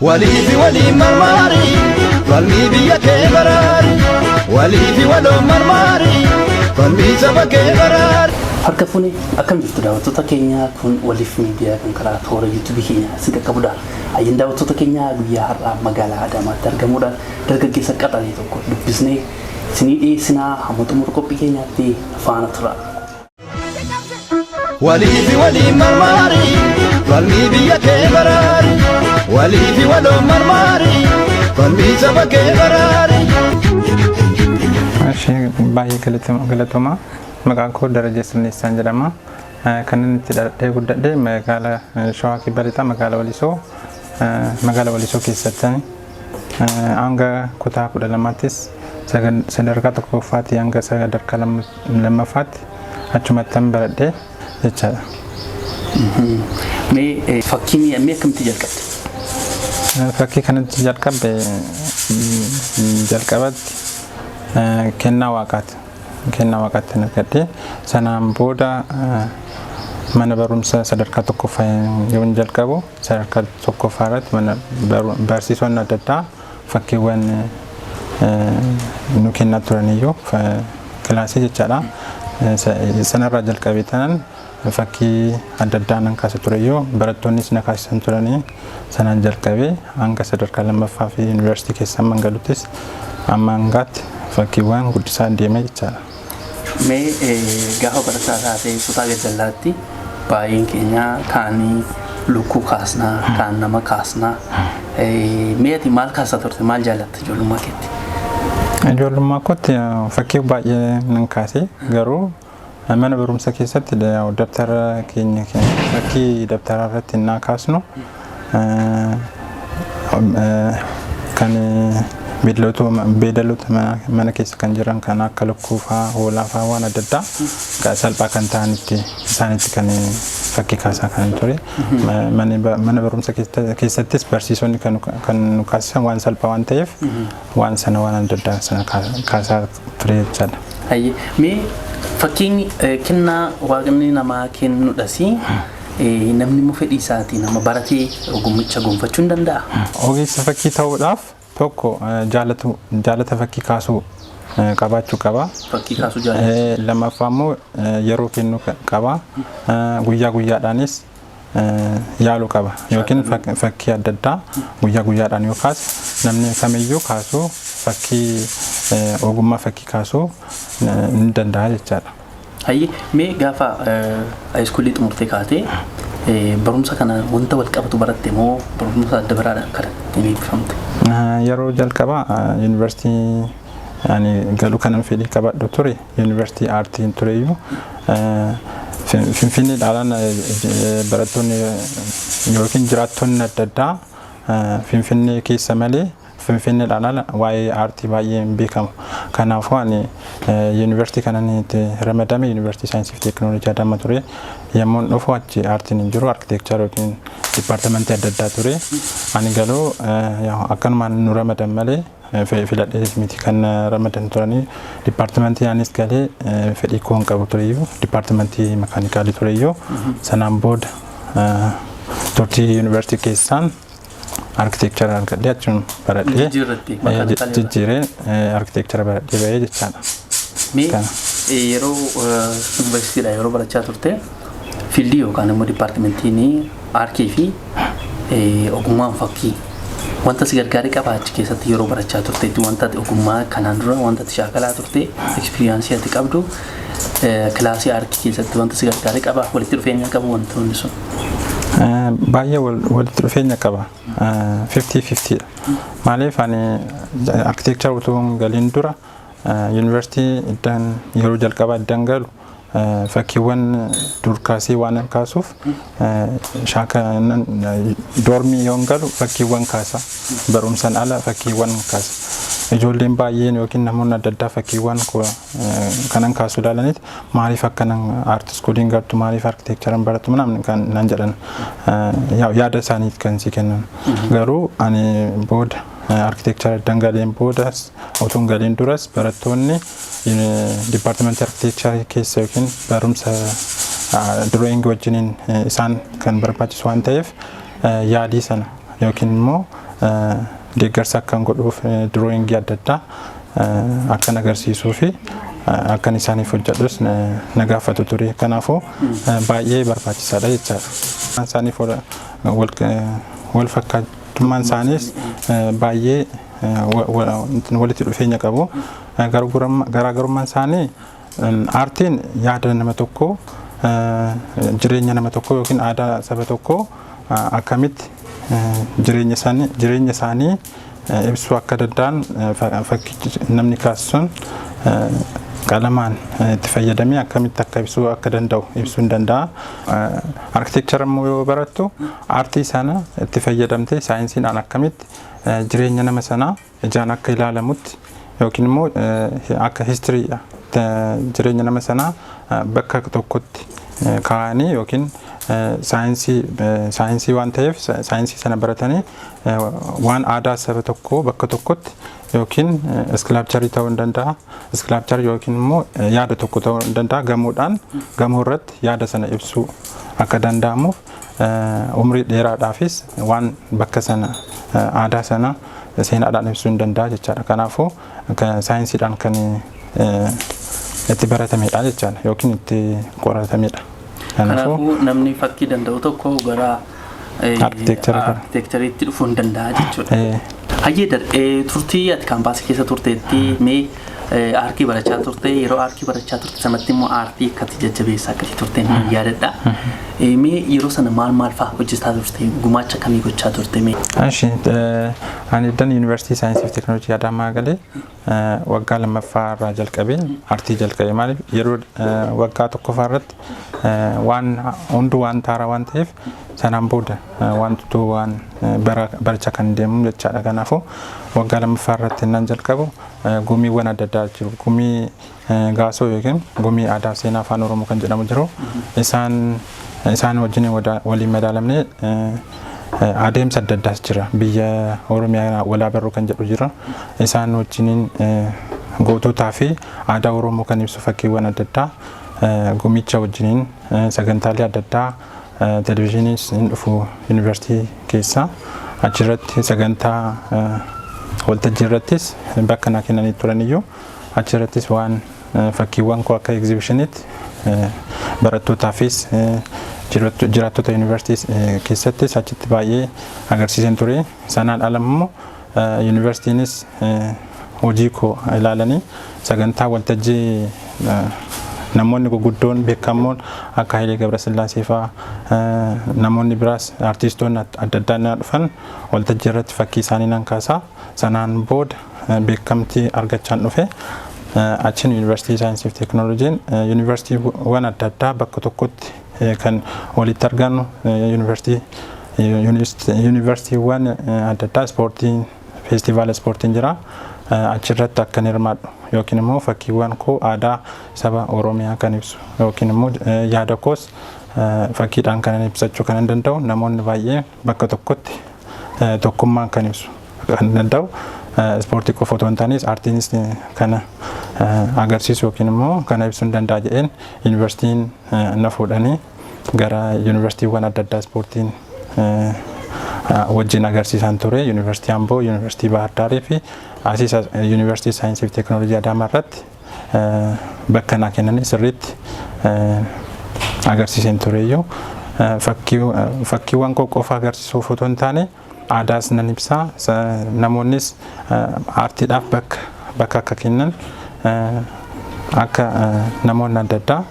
ولي في ولي مرماري قلبي بيك براري ولي في ولو مرماري قلبي سبك براري harka fuuni akkam jirtu daawwattoota keenya kun waliif miidiyaa kan karaa toora YouTube keenya sida qabudha. Ayyin daawwattoota keenya guyyaa har'aa magaalaa Adaamaatti argamuudhaan dargaggeessa qaxalee tokko dubbisnee isinii dhiyeessinaa hamma xumura qophii keenyaatti faana tura. ولي في ولي مرماري قلبي بيك براري ولي في ولو مرماري قلبي سبك براري Ashee baay'ee galatoomaa maqaan koo Darajee Sirneessaan jedhama. Kan inni itti dhaladhee guddadhee magaalaa Shawaa Kibba Lixaa magaalaa Walisoo keessatti hanga kutaa 12ttis sadarkaa tokkoffaatti hanga sadarkaa lammaffaatti achumatti baradhee jechaadha. Mee fakkiin mee akkamitti jalqabde? Fakkii kanatti jalqabatti kennaa waaqaatti argadhee sanaan booda mana barumsa sadarkaa tokkoffaa yoon jalqabu sadarkaa tokkoffaa irratti mana barsiisonni adda addaa fakkiiwwan nu kennaa turaniyyuu kilaasii jechaadha. Sanarraa jalqabee tanan fakkii adda addaa nan kaasa tureyyuu barattoonnis na kaasisan turanii sanaan jalqabee hanga sadarkaa lammaffaa fi yuunivarsiitii keessa mangaluttis amma hangaatti fakkiiwwan guddisaa deemee jechaadha. Mee gaafa barataa taatee kutaa gajjallaatti baay'een keenya taanii lukkuu kaasnaa taan nama kaasnaa mee ati maal kaasaa turte maal jaalatte ijoollummaa keetti? Ijoollummaa kootti fakkii baay'ee nan kaase garuu mana barumsa keessatti dabtara keenya fakkii dabtara irratti naa kaasnu kan beelladoota mana keessa kan jiran kan akka lukkuu fa'aa hoolaa fa'aa waan adda addaa salphaa kan ta'anitti isaanitti kan fakkii kaasaa kan ture. Mana barumsa keessattis barsiisonni kan nu kaasisan waan salphaa waan ta'eef waan sana waan adda addaa sana kaasaa ture jechaadha. Mee fakkiin kennaa waaqni namaa kennudhasi namni immoo fedhii isaatii nama baratee ogummicha gonfachuu hin danda'a? Ogeessa fakkii ta'uudhaaf tokko jaalata fakkii kaasuu qabaachuu qaba. Fakkii kaasuu jaalata. Lammaffaa immoo yeroo kennuu qaba. Guyyaa guyyaadhaanis yaaluu qaba. Yookiin fakkii adda addaa guyyaa guyyaadhaan yoo kaasu namni kamiyyuu kaasuu fakkii ogummaa fakkii kaasuu ni danda'a jechaadha. Mee gaafa haayiskuulii xumurtee kaatee barumsa kana wanta wal qabatu baratte moo barumsa adda biraadhaan kan eebbifamte? Yeroo jalqabaa yuunivarsiitii ani galuu kanan fedhii qabadhu ture yuunivarsiitii aartiin tureyyuu Finfinnee dhaalaan barattoonni yookiin jiraattonni adda addaa Finfinnee keessa malee Finfinnee dhaalaan waa'ee aartii baay'ee beekamu. Kanaafuu ani yuunivarsiitii kanan itti ramadame yuunivarsiitii saayinsii fi teekinooloojii Adaamaa ture. Yemmuun dhufu achi aartiin hin jiru arkiteekcharii yookiin dipaartimentii adda addaa ture. Ani galuu akkanumaan nu ramadan malee filadhee miti kan ramadan turanii dipaartimentii anis galee fedhii koo hin qabu tureyyuu dipaartimentii makaanikaalii tureyyuu sanaan booda turtii yuunivarsiitii keessaan architecture argadhee achuun baradhee jijjiiree architecture baradhee bahee jechaadha. Mee yeroo yuunivarsiitiidha yeroo barachaa turte fiildii yookaan immoo dipaartimentiin aarkii fi ogummaan fakkii wanta si gargaaree qaba achi keessatti yeroo barachaa turteetti wanta ogummaa kanaan dura wanta shaakalaa turte ekspiriiyaansii ati qabdu kilaasii aarkii keessatti wanta si gargaaree qaba walitti dhufeenya qabu wantoonni sun? Baay'ee walitti dhufeenya qaba 50-50 dha. Maaliif ani architecture utuu galiin dura yuunivarsiitii yeroo jalqabaa iddaan galu fakkiiwwan dur kaasee waan kaasuuf doormii yoon galu fakkiiwwan kaasa barumsaan ala fakkiiwwan kaasa. Ijoolleen baay'een yookiin namoonni adda addaa fakkiiwwan kanan kaasuu ilaalanitti maaliif akkanan aart iskuuliin galtu maaliif architecture baratu namni kan nan jedhan yaada isaaniitti kan si kennan. Garuu ani booda architecture dangaleen boodas utuun galiin duras barattoonni department architecture keessa yookiin barumsa drawing wajjiniin isaan kan barbaachisu waan ta'eef yaadii sana yookiin immoo deeggarsa akkan godhuuf drawingii adda addaa akkan agarsiisuu fi akkan isaaniif hojjedhus na gaafatu ture. Kanaafuu baay'ee barbaachisaadha jechaadha. Isaaniif wal fakkaatummaan isaaniis baay'ee walitti dhufeenya qabu. Garaagarummaan isaanii aartiin yaada nama tokko jireenya nama tokko yookiin aadaa saba tokko akkamitti jireenya isaanii ibsuu akka danda'an fakkichi namni kaasuun qalamaan itti fayyadamee akkamitti akka ibsuu akka danda'u ibsuu hin danda'a. Arkitekchara immoo yoo barattu aartii sana itti fayyadamtee saayinsiidhaan akkamitti jireenya nama sanaa ijaan akka ilaalamutti yookiin immoo akka history jireenya nama sanaa bakka tokkotti kaa'anii yookiin saayinsii waan ta'eef saayinsii sana baratanii waan aadaa saba tokkoo bakka tokkotti yookiin iskilapcharii ta'uu hin danda'a. Iskilapcharii yookiin immoo yaada tokko ta'uu hin danda'a. Gamoo irratti yaada sana ibsuu akka danda'amuuf umrii dheeraadhaafis waan bakka sana aadaa sana seenaadhaan ibsuu hin danda'a jechaadha. Kanaafuu saayinsiidhaan kan itti baratamedha jechaadha yookiin itti qoratamedha. Kanaafuu namni fakkii danda'u tokko gara arkitekchariitti dhufuu hin danda'a jechuudha. Hayyee turtii ati kaampaasii keessa turteetti mee aartii barachaa turte yeroo aartii barachaa turte sanatti immoo aartii akkatti jajjabeessaa akkatti turte ni yaadadha. Mee yeroo sana maal fa'aa hojjetaa turte gumaacha kamii gochaa turte mee? Ani dan Yuunivarsiitii Saayinsii fi Teekinooloojii Adaamaa galee waggaa lammaffaa irraa jalqabee aartii jalqabee maaliif yeroo waggaa tokkoffaa irratti waan hunduu waan taaraa waan ta'eef sanaan booda wantoota waan barachaa kan deemu jechaadha. Kanaafuu waggaa lammaffaa irratti nan jalqabu gumiiwwan adda addaa jiru. Gumii gaasoo yookiin gumii aadaa seenaa afaan Oromoo kan jedhamu jiru. Isaan wajjin waliin madaalamnee adeemsa adda addaas jira. Biyya Oromiyaa walaa barruu kan jedhu jira. Isaan wajjin goototaa fi aadaa Oromoo kan ibsu fakkiiwwan adda addaa gumicha wajjin sagantaalee adda addaa televezyiinii hin dhufu yuunivarsiitii keessa achirratti sagantaa waltajjii irrattis bakka naa kennanii turaniyyuu achirrattis waan fakkiiwwan koo akka egzibishiniitti barattootaafis jiraattota yuunivarsiitii keessattis achitti baay'ee agarsiisan ture. Sanaan ala immoo yuunivarsiitiinis hojii koo ilaalanii sagantaa waltajjii namoonni gurguddoon beekamoon akka Hayilee Gabrasillaasee fa'aa namoonni biraas aartistoonni adda addaa na dhufan waltajjii irratti fakkii isaanii nan kaasaa. Sanaan booda beekamtii argachaan dhufe achiin Yuunivarsiitii Saayinsii fi Teekinooloojiin yuunivarsiitiiwwan adda addaa bakka tokkotti kan walitti argannu yuunivarsiitiiwwan adda addaa ispoortiin feestivaala ispoortiin jira. Achirratti akka hirmaadhu yookiin immoo fakkiiwwan koo aadaa saba Oromiyaa kan ibsu yookiin immoo yaada koos fakkiidhaan kan ibsachuu kan danda'u namoonni baay'ee bakka tokkotti tokkummaan kan ibsu kan danda'u ispoortii qofa otoo hin taanes aartiinis kana agarsiisu yookiin immoo kana ibsuu danda'a jedheen yuunivarsiitiin na fuudhanii gara yuunivarsiitiiwwan adda addaa ispoortiin wajjin agarsiisan ture. Yuunivarsiitii Amboo, Yuunivarsiitii Bahar Daarii fi asiis Yuunivarsiitii Saayinsii fi Teekinooloojii Adaamaa irratti bakka naa kennanii sirriitti agarsiisan tureyyuu fakkiiwwan koo qofa agarsiisuuf otoo hin taane aadaas nan ibsaa. Namoonnis aartiidhaaf bakka akka kennan akka namoonni adda addaa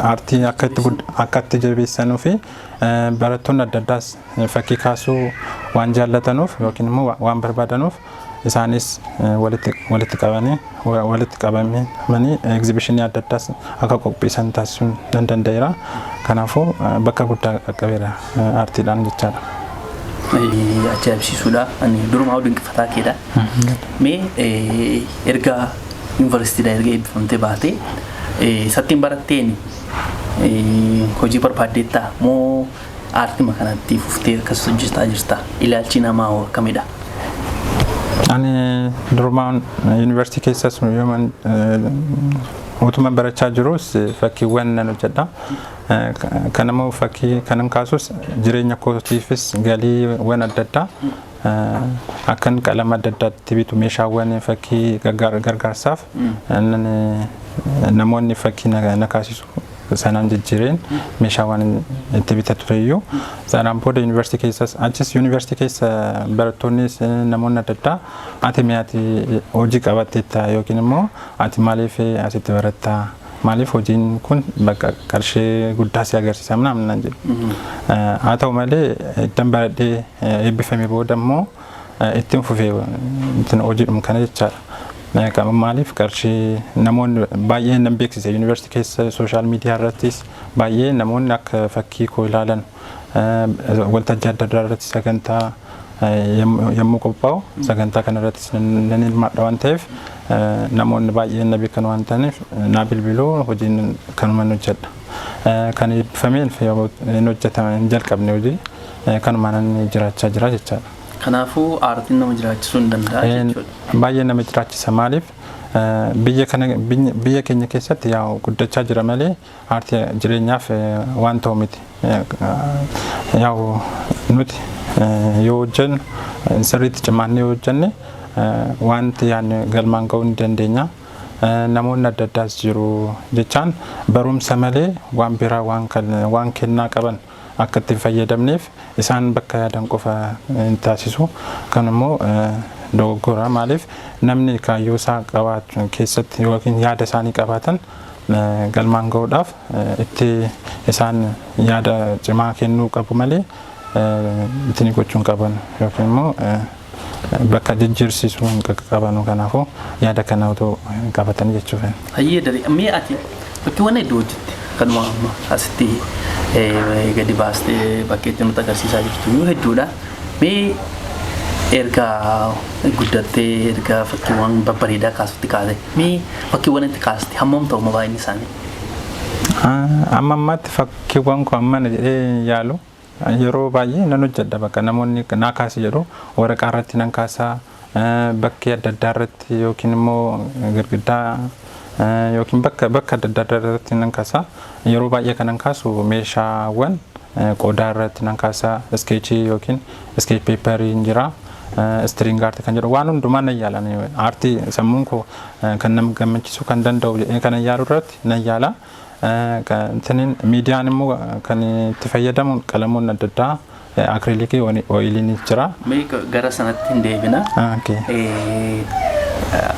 aartii akka itti jabeessanuu fi barattoonni adda addaas fakkii kaasuu waan jaallatanuuf yookiin immoo waan barbaadanuuf isaanis walitti qabamanii egzibishinii adda addaas akka qopheessan taasisuu nan danda'eera. Kanaafuu bakka guddaa qaqqabeera aartiidhaan jechaadha. Ajaa'ibsiisuudha. Ani durumaa dinqifataa keedha. Mee erga yuunivarsiitiidhaa erga eebbifamtee baatee sattiin baratteen hojii barbaaddeettaa moo aartii kanatti fuftee akkas hojjetaa jirta? Ilaalchi namaa hoo akkamidha? Ani durumaan yuunivarsiitii keessas utuma barachaa jirus fakkiiwwan nan hojjedha. Kanammoo fakkii kanan kaasus jireenya kootiifis galiiwwan adda addaa akkan qalama adda addaatti bitu meeshaawwan fakkii gargaarsaaf namoonni fakkii na kaasisu sanaan jijjiireen meeshaawwan itti bitatu tureyyuu sanaan booda yuunivarsiitii keessas achis yuunivarsiitii keessa barattoonnis namoonni adda addaa ati mi'aati hojii qabatteetta yookiin immoo ati maaliif asitti barattaa maaliif hojiin kun bakka qarshii guddaa si agarsiisa namni jedhu haa ta'u malee ittiin baradhee eebbifame booda immoo ittiin fufee ittiin hojiidhuma kana jechaadha. Maaliif qarshii namoonni baay'ee nan beeksise yuunivarsiitii keessa sooshaal miidiyaa irrattis baay'ee namoonni akka fakkii koo ilaalan waltajjii adda addaa irratti sagantaa yommuu qophaa'u sagantaa kana irrattis nan hirmaadha waan ta'eef namoonni baay'een na beekan waan ta'aniif naa bilbiluu hojiin kanumaan hojjedha. Kan eebbifameen hin hojjetame hin jalqabne hojii kanumaan jiraachaa jira jechaadha. Kanaafuu aartiin nama jiraachisuu hin danda'a jechuudha. Baay'ee nama jiraachisa maaliif biyya keenya keessatti yaa guddachaa jira malee aartii jireenyaaf waan ta'u miti. Yaa nuti yoo hojjennu sirriitti cimaannee yoo hojjenne wanti yaadne galmaan ga'uu ni dandeenya. Namoonni adda addaas jiru jechaan barumsa malee waan biraa waan kennaa qaban akka itti fayyadamneef isaan bakka yaadan qofa hin taasisu. Kan immoo dogoggora maaliif namni kaayyoo isaa qabaatu keessatti yookiin yaada isaanii qabaatan galmaan ga'uudhaaf itti isaan yaada cimaa kennuu qabu malee itti gochuun qaban yookiin immoo bakka jijjiirsiisuu hin qaban. Kanaafuu yaada kana otoo qabatan jechuudha. Hayyee daree mee ati bakkeewwan hedduu hojjette kanuma asitti gadi baastee bakkeetti nutti agarsiisaa jirtu yoo hedduudha. Mee erga guddattee erga fakkiiwwan babbareedaa kaasutti kaase mee fakkiiwwan itti kaaste hammam ta'u baay'inni isaanii? Amma ammaatti fakkiiwwan kun amma jedhee yaalu yeroo baay'ee nan hojjedha bakka namoonni naa kaasi jedhu waraqaa irratti nan kaasaa bakkee adda addaa irratti yookiin immoo girgiddaa yookiin bakka adda addaa irratti nan kaasaa yeroo baay'ee kanan kaasu meeshaawwan qodaa irratti nan kaasaa iskeechii yookiin iskeech peeparii hin jira string art kan jedhu waan hundumaa nan yaalan aartii sammuun koo kan nama gammachiisuu kan danda'u jedhee kanan yaalu irratti nan yaala. Kan miidiyaan immoo kan itti fayyadamu qalamoonni adda addaa akrilikii ooyiliin jira. Mee gara sanatti hin deebina.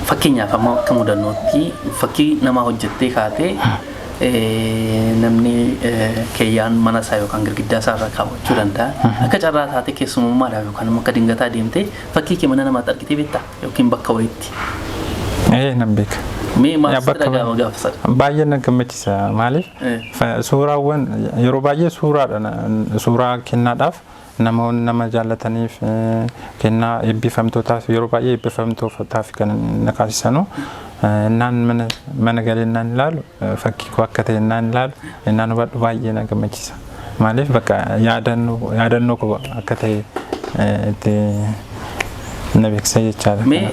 Fakkeenyaaf amma akka mudannootti fakkii nama hojjettee kaatee namni keeyyaan mana isaa yookaan girgiddaa isaa irra kaawwachuu danda'a. Akka carraa taatee keessummaadhaaf yookaan akka dingataa deemtee fakkii kee mana namaatti argitee beektaa yookiin bakka wayiitti. Nan beeka. Mee maal dhagaama gaafa sana? Baay'ee na gammachiisa maaliif suuraawwan yeroo baay'ee suuraa kennaadhaaf namoonni nama jaallataniif kennaa eebbifamtootaaf yeroo baay'ee eebbifamtootaaf kan na kaasisanu. Naan mana galee naan ilaalu fakkii koo akka ta'e naan ilaalu naan hubadhu baay'ee na gammachiisa maaliif bakka yaadannoo koo akka ta'e itti na beeksisa jechaadha. Mee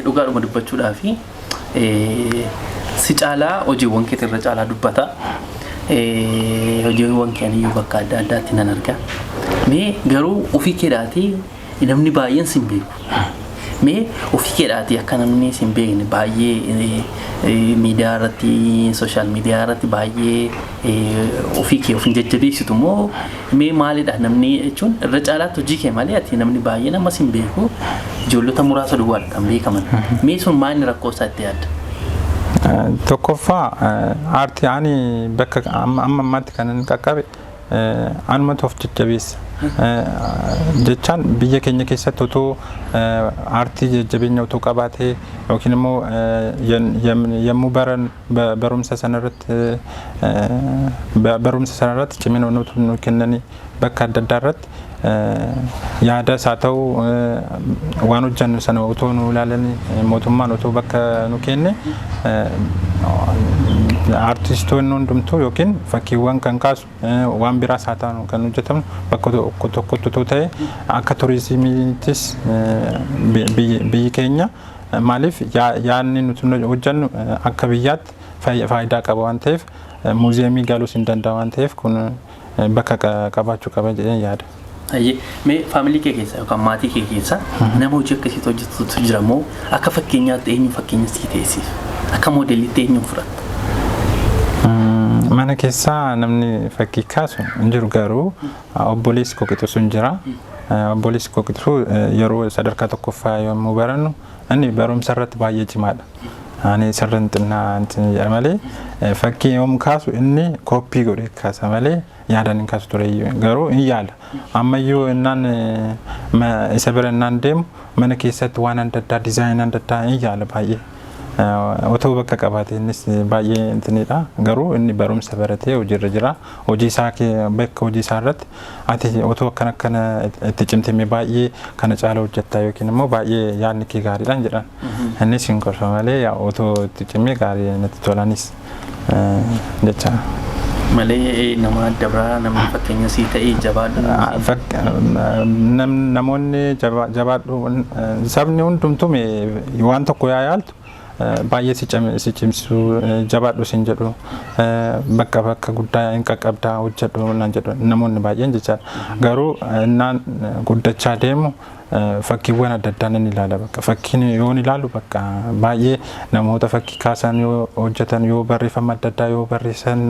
dhugaadhuma dubbachuudhaaf si caalaa hojiiwwan kee irra caalaa dubbata. Hojiiwwan kee iyyuu bakka adda addaatti nan arga. Mee garuu ofii keedhaatii namni baay'een sin beeku. Mee ofii keedhaatii akka namni sin beekne baay'ee miidiyaa irratti sooshaal miidiyaa irratti baay'ee ofii kee of jajjabeessitu moo mee maalidha namni jechuun irra caalaatti hojii kee malee ati namni baay'ee nama sin beeku ijoollota muraasa duwwaadha kan beekaman. Mee sun maal rakkoo isaa itti yaadda? Tokkoffaa aartii ani bakka amma ammaatti kan qaqqabe anumatu of jajjabeessa. Jechaan biyya keenya keessatti otoo aartii jajjabeenya otoo qabaatee yookiin immoo yommuu barumsa sanarratti cimina nu kennanii bakka adda addaa irratti yaada isaa ta'u waan hojjannu sana otoo nu ilaalanii mootummaan otoo bakka nu kenne artistoonni hundumtuu yookiin fakkiiwwan kan kaasu waan biraas haa ta'u kan hojjetamu bakka tokkotti otoo ta'e akka turizimiittis biyyi keenya maaliif yaadni nuti hojjannu akka biyyaatti faayidaa qaba waan ta'eef muuziyeemii galuus hin danda'a waan ta'eef kun bakka qabaachuu qaba jedheen yaada. Mee faamilii kee keessa yookaan maatii kee keessa nama hojii akkasii hojjetutu jira moo akka fakkeenyaatti eenyu fakkeenya sii ta'eesiif akka moodeeliitti eenyu fudhatta? Mana keessaa namni fakkii kaasu hin jiru garuu obboleessi koo qixxu hin jira. Obboleessi koo qixxu yeroo sadarkaa tokkoffaa yommuu barannu inni barumsa irratti baay'ee cimaadha. Ani sirriin xinnaa malee fakkii yommuu kaasu inni kooppii godhee kaasa malee yaadaan hin kaasu ture garuu hin yaala. Ammayyuu innaan isa bira innaan deemu mana keessatti waan adda addaa diizaayinii adda addaa hin yaala baay'ee. Otoo bakka qabaate innis baay'ee intinidha garuu inni barumsa baratee hojiirra jira. Hojii isaa bakka hojii isaa irratti ati otoo akkana itti cimtee baay'ee kana caala hojjettaa yookiin immoo baay'ee yaadni kee gaariidhaan jedhan. Innis hin gorfa malee otoo itti cimee gaarii natti tolanis jecha. Malee nama dabraa namni fakkeenya sii ta'ee jabaadhu. Namoonni jabaadhu sabni hundumtuu waan tokko yaa yaaltu baay'ee si cimsu jabaadhu sin jedhu bakka guddaa hin qaqqabdaa hojjedhu naan jedhu namoonni baay'een jechaadha. Garuu innaan guddachaa deemu fakkiiwwan adda addaa nan ilaala bakka fakkiin yoo ilaalu bakka baay'ee namoota fakkii kaasan yoo hojjetan yoo barreeffama adda addaa yoo barreessan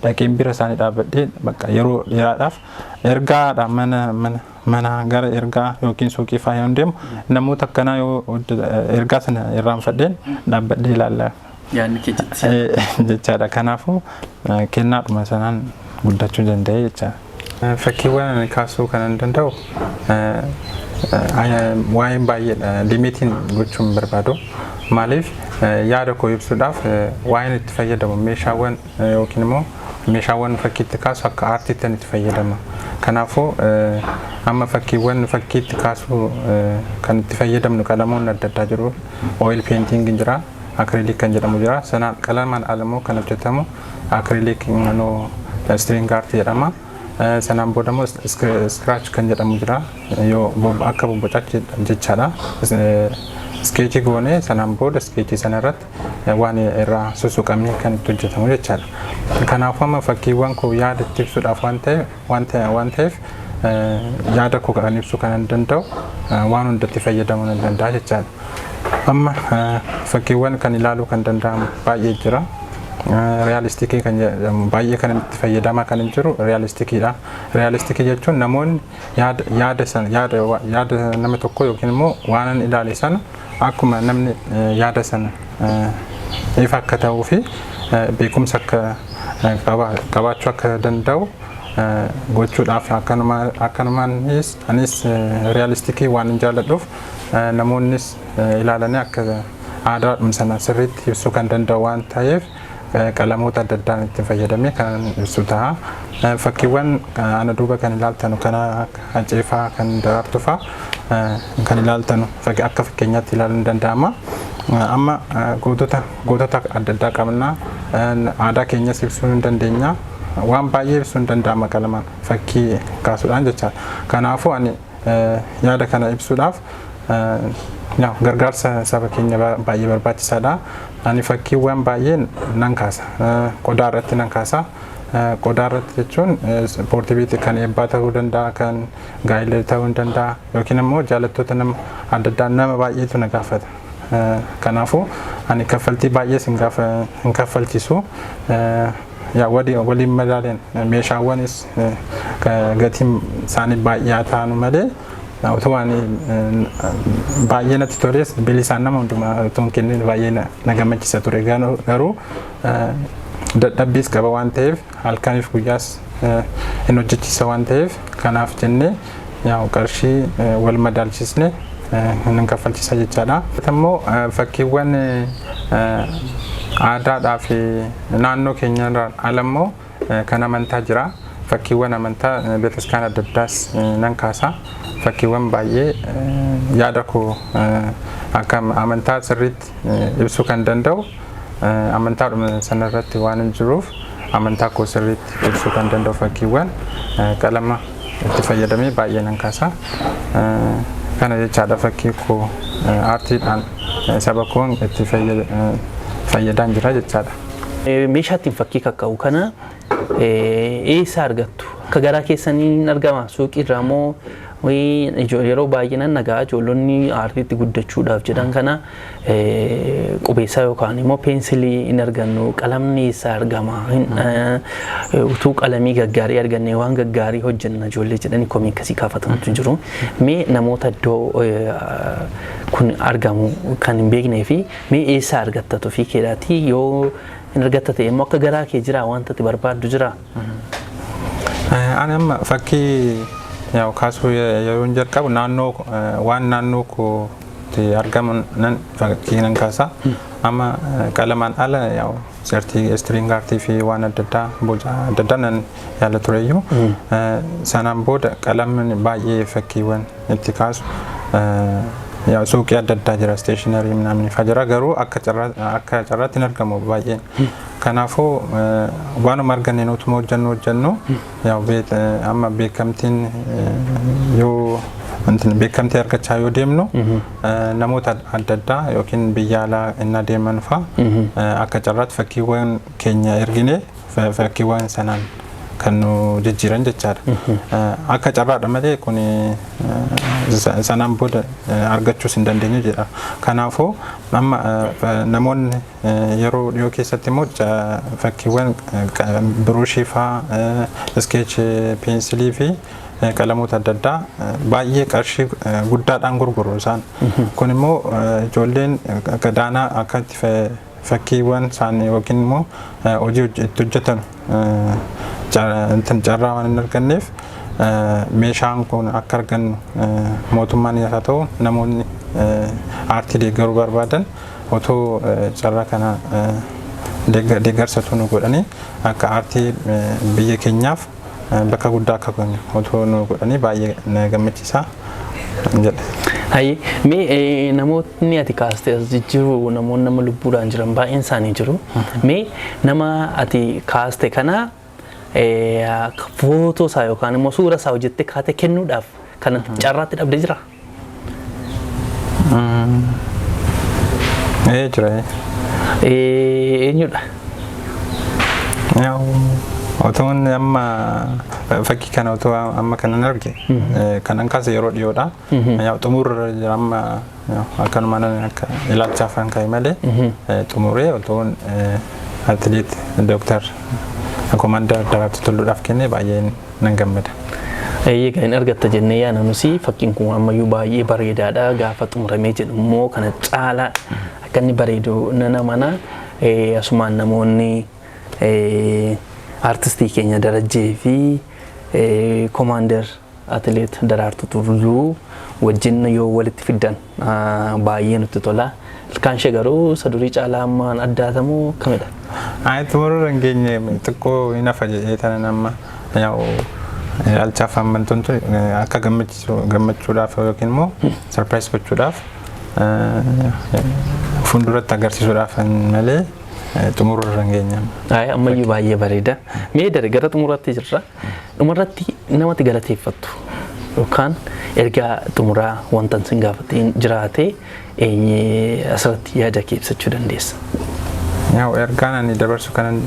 dhaqeen bira isaanii dhaabbadhee bakka yeroo dheeraadhaaf ergaadha mana gara ergaa yookiin suuqii faayyaa deemu namoota akkanaa yoo ergaa sana irraanfadheen dhaabbadhee ilaalla. Yaadni kee jechaadha. Kanaafuu kennaadhuma sanaan guddachuu danda'e jechaadha. Fakkiiwwan kaasuu kan danda'u waa'een baay'eedha limitiin gochuun barbaadu. Maaliif yaada koo ibsuudhaaf waa'een itti fayyadamu meeshaawwan yookiin immoo meeshaawwan fakkiitti kaasu akka aartiitti itti fayyadama. Kanaafuu amma fakkiiwwan fakkiitti kaasu kan itti fayyadamnu qalamoonni adda addaa jiru. Oil painting jira, acrylic kan jedhamu jira. Sanaan qalamaan alamoo kan hojjetamu acrylic string art jedhama. Sanaan booda immoo scratch kan jedhamu jira. Yoo akka bobbocaa jechaadha. Skeechii goonee sanaan booda skeechii sana irratti waan irraa sussuqamee kan itti hojjetamu jechaadha. Kanaafuu amma fakkiiwwan koo yaada itti ibsuudhaaf waan ta'eef yaada koo kan ibsuu kan danda'u waan hundatti fayyadamuu nan danda'a jechaadha. Amma fakkiiwwan kan ilaaluu kan danda'amu baay'ee jira. Realistikii kan jedhamu baay'ee kan itti fayyadamaa kan jiru realistikiidha. Realistikii jechuun namoonni yaada nama tokko yookiin immoo waan ilaale sana akkuma namni yaada sana ifa akka ta'uu fi beekumsa akka qabaachuu akka danda'u gochuudhaaf akkanumaanis anis realistikii waan jaalladhuuf namoonnis ilaalanii akka aadaadhuma sana sirriitti ibsuu kan danda'u waan ta'eef qalamoota adda addaan itti fayyadamee kan ibsu ta'a. Fakkiiwwan ana duuba kan ilaaltanu kana hanceefaa kan daraartuu fa'aa kan ilaaltanu akka fakkeenyaatti ilaaluun danda'ama. Amma gootota adda addaa qabna. Aadaa keenyas ibsuu hin dandeenya. Waan baay'ee ibsuu hin danda'ama qalamaan fakkii kaasuudhaan jechaadha. Kanaafuu ani yaada kana ibsuudhaaf gargaarsa saba keenya baay'ee barbaachisaadha. Ani fakkiiwwan baay'een nan kaasa. Qodaa irratti nan kaasa. Qodaa irratti jechuun ispoortii kan eebbaa ta'uu danda'a, kan gaa'ela ta'uu danda'a yookiin immoo jaallattoota nama adda addaa nama baay'eetu na gaafata. Kanaafuu ani kaffaltii baay'ees hin kaffalchiisu. Waliin madaaleen meeshaawwanis gatiin isaanii baay'ee ta'an malee otoo ani baay'ee natti toles bilisaan nama hundumaa otoo hin kennin baay'ee na gammachiisa ture. Garuu dadhabbiis qaba waan ta'eef halkaniif guyyaas hin hojjechiisa waan ta'eef kanaaf jennee qarshii wal madaalchisne hin kaffalchiisa jechaadha. Immoo fakkiiwwan aadaadhaa fi naannoo keenyarraan alammoo kan amantaa jira. Fakkiiwwan amantaa beeksisaan adda addaas nan kaasa. Fakkiiwwan baay'ee yaada koo akka amantaa sirriitti ibsuu kan danda'u amantaadhuma sanarratti waan hin jiruuf amantaa koo sirriitti ibsuu kan danda'u fakkiiwwan qalama itti fayyadamee baay'ee nan kaasa. Kana jechaadha fakkii koo aartiidhaan saba koon itti fayyadaan jira jechaadha. meeshaa ittiin fakkii kakka'u kana eessa argattu? Akka garaa keessaniin argama suuqii irraa moo yeroo baay'inaan nagaa ijoollonni aartiitti guddachuudhaaf jedhan kana qubeessaa yookaan immoo peensilii hin argannu qalamni eessa argama utuu qalamii gaggaarii arganne waan gaggaarii hojjenna ijoollee jedhanii komii akkasii kaafatantu jiru. Mee namoota iddoo kun argamu kan hin beeknee fi mee eessa argattatu fi keedhaatii yoo hin argatta ta'e immoo akka garaa kee jira wanta ati barbaaddu jira. Ani amma fakkii yaw kaasuu yeroo jalqabu naannoo waan naannoo kootti argaman nan fakkii nan kaasa amma qalamaan ala yaw string artii fi waan adda addaa boca adda addaa nan yaala tureyyuu sanaan booda qalamni baay'ee fakkiiwwan itti kaasu yaw suuqii adda addaa jira stationery namni fajara garuu akka carraatti hin argamu baay'een. Kanaafuu waanuma arganne nuutuma hojjennu yaw amma beekamtiin yoo beekamtii argachaa yoo deemnu namoota adda addaa yookiin biyya alaa inni deeman fa'a akka carraatti fakkiiwwan keenya ergine fakkiiwwan sanaan kan nu jijjiiran jechaadha. Akka carraadha malee kun sanaan booda argachuus hin dandeenye jedha. Kanaafuu amma namoonni yeroo dhiyoo keessatti immoo fakkiiwwan biruushii fa'aa sketch peensilii fi qalamoota adda addaa baay'ee qarshii guddaadhaan gurguru isaan. Kun immoo ijoolleen gadaanaa akkatti fakkiiwwan isaanii yookiin immoo hojii itti hojjetan carraa waan hin arganneef meeshaan kun akka argannu mootummaan haa ta'u namoonni aartii deeggaruu barbaadan otoo carraa kana deeggarsatu nu godhanii akka aartii biyya keenyaaf bakka guddaa akka gonyu otoo nu godhanii baay'ee na gammachiisa jedha. Hayi mee namoonni ati kaaste as jiru namoonni nama lubbuudhaan jiran baay'een isaanii jiru. Mee nama ati kaaste kana footoo isaa yookaan immoo suura isaa hojjettee kaatee kennuudhaaf kan carraatti dhabde jira? Jira. Eenyudha? Otoon amma fakkii kana otoo amma kanan arge kanan kaase yeroo dhiyoodha. Xumurra jira amma akkanuma akka ilaalchaaf kan ka'e malee xumuree otoon atileet Dooktar Komaander Daraartuu Tulluudhaaf kenne baay'ee nan gammada. Egaa hin argatta jennee yaana nusi fakkiin kun ammayyuu baay'ee bareedaadha gaafa xumuramee jedhu immoo kana caalaa akka inni bareedu nana mana asumaan namoonni artistii keenya Darajjee fi Komaander atileet Daraartuu Tulluu wajjin yoo walitti fiddan baay'ee nutti tola. Ilkaan ishee garuu sadurii caalaa ammaan addaatamu kamidha? Xumuruu dandeenye xiqqoo hin hafa jedhee tanan amma alchaaf ammantoontu akka gammachuudhaaf yookiin immoo sarpiraayis gochuudhaaf fuulduratti agarsiisuudhaaf malee xumuruu dandeenye. Ammayyuu baay'ee bareeda. Mee daree gara xumuraatti jirra. Dhumarratti namatti galateeffattu yookaan ergaa xumuraa wanta sin gaafatiin jiraate asirratti yaada kee ibsachuu dandeessa? Ergaan ani dabarsu kanan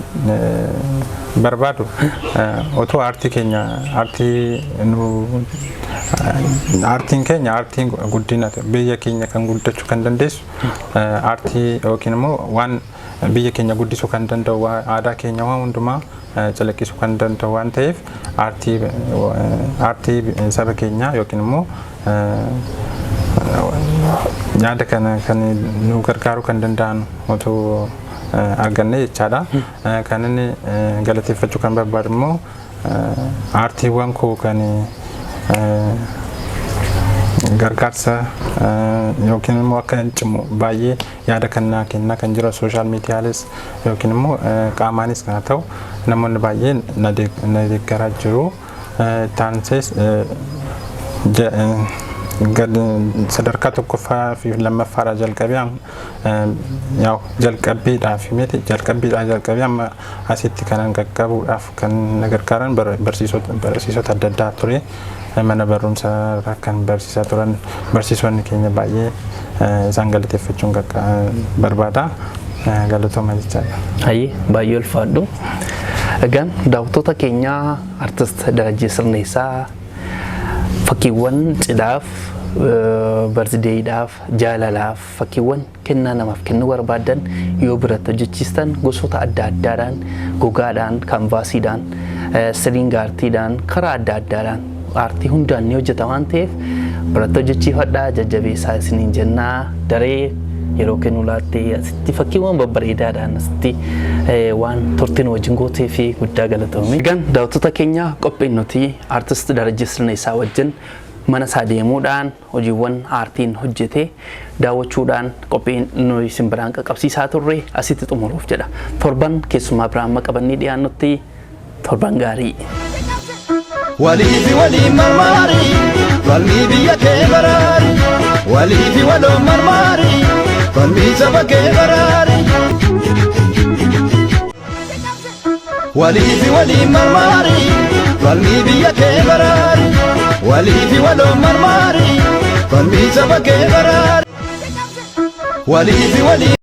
barbaadu otoo aartii keenya aartiin keenya aartiin guddina biyya keenya kan guddachuu kan dandeessu aartii yookiin immoo waan biyya keenya guddisuu kan danda'u aadaa keenya waan hundumaa calaqqisuu kan danda'u waan ta'eef aartii saba keenyaa yookiin immoo yaada kana kan nu gargaaruu kan danda'an otoo arganne jechaadha. Kan inni galateeffachuu kan barbaadu immoo aartiiwwan koo kan gargaarsa yookiin immoo akka cimu baay'ee yaada kennaa kan jira sooshaal miidiyaales yookiin immoo qaamaanis haa ta'u namoonni baay'een na deeggaraa jiru. Taansees sadarkaa tokkoffaa fi lammaffaadhaa jalqabee jalqabbiidhaaf miti jalqabee amma asitti kanan qaqqabuudhaaf kan na gargaaran barsiisota adda addaa ture. Mana barumsaa kan barsiisaa turan barsiisonni keenya baay'ee isaan galateeffachuun barbaada. galatooma jechaadha. Hayyee baay'ee ulfaadhu. Egaan daawwattoota keenyaa artist Darajjee Sirneessaa fakkiiwwan cidhaaf barzideedhaaf jaalalaaf fakkiiwwan kennaa namaaf kennuu barbaadan yoo biratti hojjechiistan gosoota adda addaadhaan gogaadhaan kanvaasiidhaan siriinga aartiidhaan karaa adda addaadhaan aartii hundaan ni hojjeta waan ta'eef biratti hojjechiifadhaa jajjabeessaa isiniin jennaa daree yeroo kennu laattee asitti fakkiiwwan babbareedaadhaan asitti waan turtiin wajjin gootee fi guddaa galatoomii. Egaan daawwattoota keenya qophiin nuti artist Darajjee Sirneessaa wajjin mana isaa deemuudhaan hojiiwwan aartiin hojjete daawwachuudhaan qophiin nuyi isin biraan qaqqabsiisaa turre asitti xumuruuf jedha. Torban keessumaa biraan qabannee dhiyaannutti torban gaarii. Walii fi walii marmaari falmii biyya kee baraari walii fi waloo marmaari falmii saba kee baraari. Walii fi walii marmaari falmii biyya kee baraari walii fi waloo marmaari falmii saba kee baraari. Walii fi walii